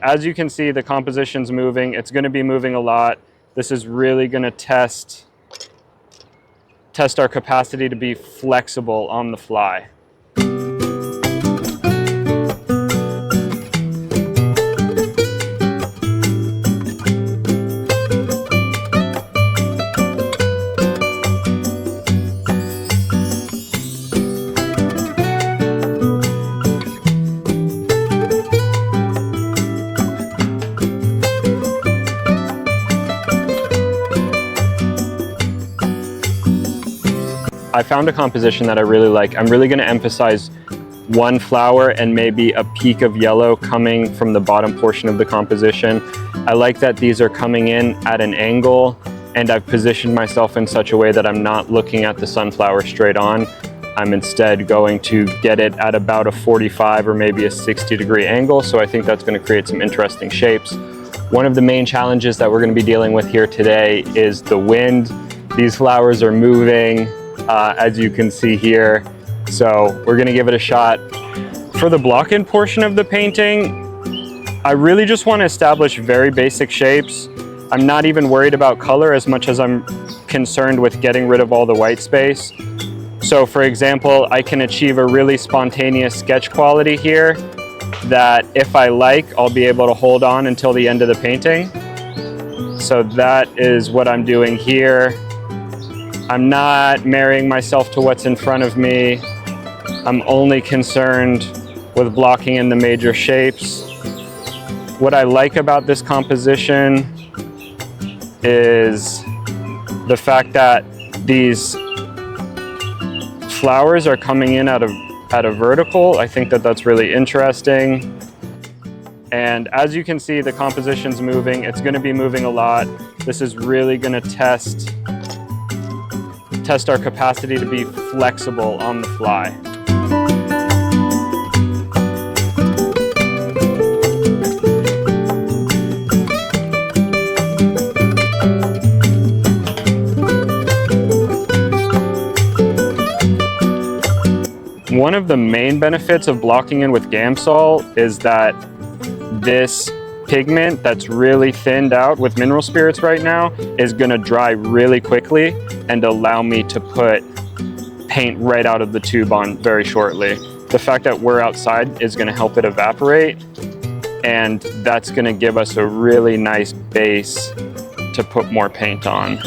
As you can see, the composition's moving. It's going to be moving a lot. This is really going to test our capacity to be flexible on the fly. I found a composition that I really like. I'm really going to emphasize one flower and maybe a peak of yellow coming from the bottom portion of the composition. I like that these are coming in at an angle, and I've positioned myself in such a way that I'm not looking at the sunflower straight on. I'm instead going to get it at about a 45 or maybe a 60-degree angle, so I think that's going to create some interesting shapes. One of the main challenges that we're going to be dealing with here today is the wind. These flowers are moving, as you can see here. So we're gonna give it a shot. For the block-in portion of the painting, I really just want to establish very basic shapes. I'm not even worried about color as much as I'm concerned with getting rid of all the white space. So for example, I can achieve a really spontaneous sketch quality here that if I like, I'll be able to hold on until the end of the painting. So that is what I'm doing here. I'm not marrying myself to what's in front of me. I'm only concerned with blocking in the major shapes. What I like about this composition is the fact that these flowers are coming in at a vertical. I think that that's really interesting. And as you can see, the composition's moving. It's going to be moving a lot. This is really going to test our capacity to be flexible on the fly. One of the main benefits of blocking in with Gamsol is that this pigment that's really thinned out with mineral spirits right now is going to dry really quickly and allow me to put paint right out of the tube on very shortly. The fact that we're outside is going to help it evaporate, and that's going to give us a really nice base to put more paint on.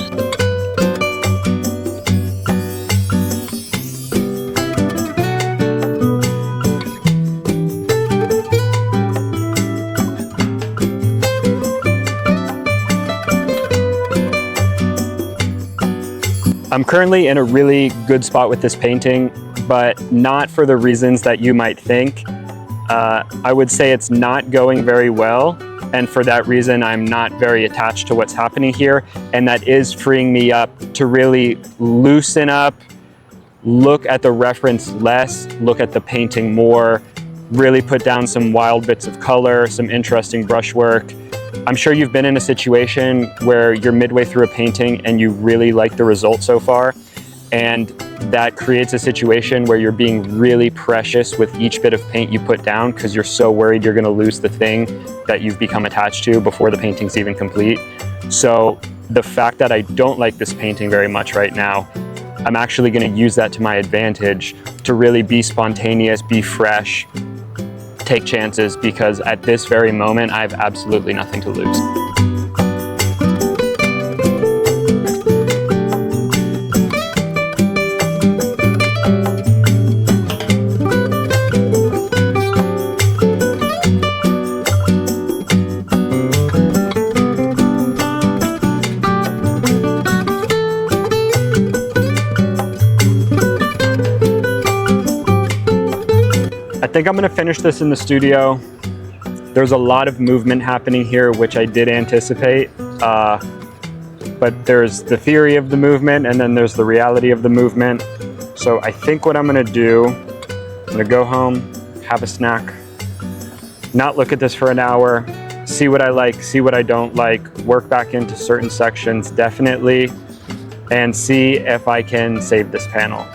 I'm currently in a really good spot with this painting, but not for the reasons that you might think. I would say it's not going very well, and for that reason I'm not very attached to what's happening here, and that is freeing me up to really loosen up, look at the reference less, look at the painting more, really put down some wild bits of color, some interesting brushwork. I'm sure you've been in a situation where you're midway through a painting and you really like the result so far, and that creates a situation where you're being really precious with each bit of paint you put down because you're so worried you're going to lose the thing that you've become attached to before the painting's even complete. So the fact that I don't like this painting very much right now, I'm actually going to use that to my advantage to really be spontaneous, be fresh, take chances, because at this very moment I have absolutely nothing to lose. I think I'm going to finish this in the studio. There's a lot of movement happening here, which I did anticipate, but there's the theory of the movement and then there's the reality of the movement. So I think what I'm going to do, I'm going to go home, have a snack, not look at this for an hour, see what I like, see what I don't like, work back into certain sections definitely, and see if I can save this panel.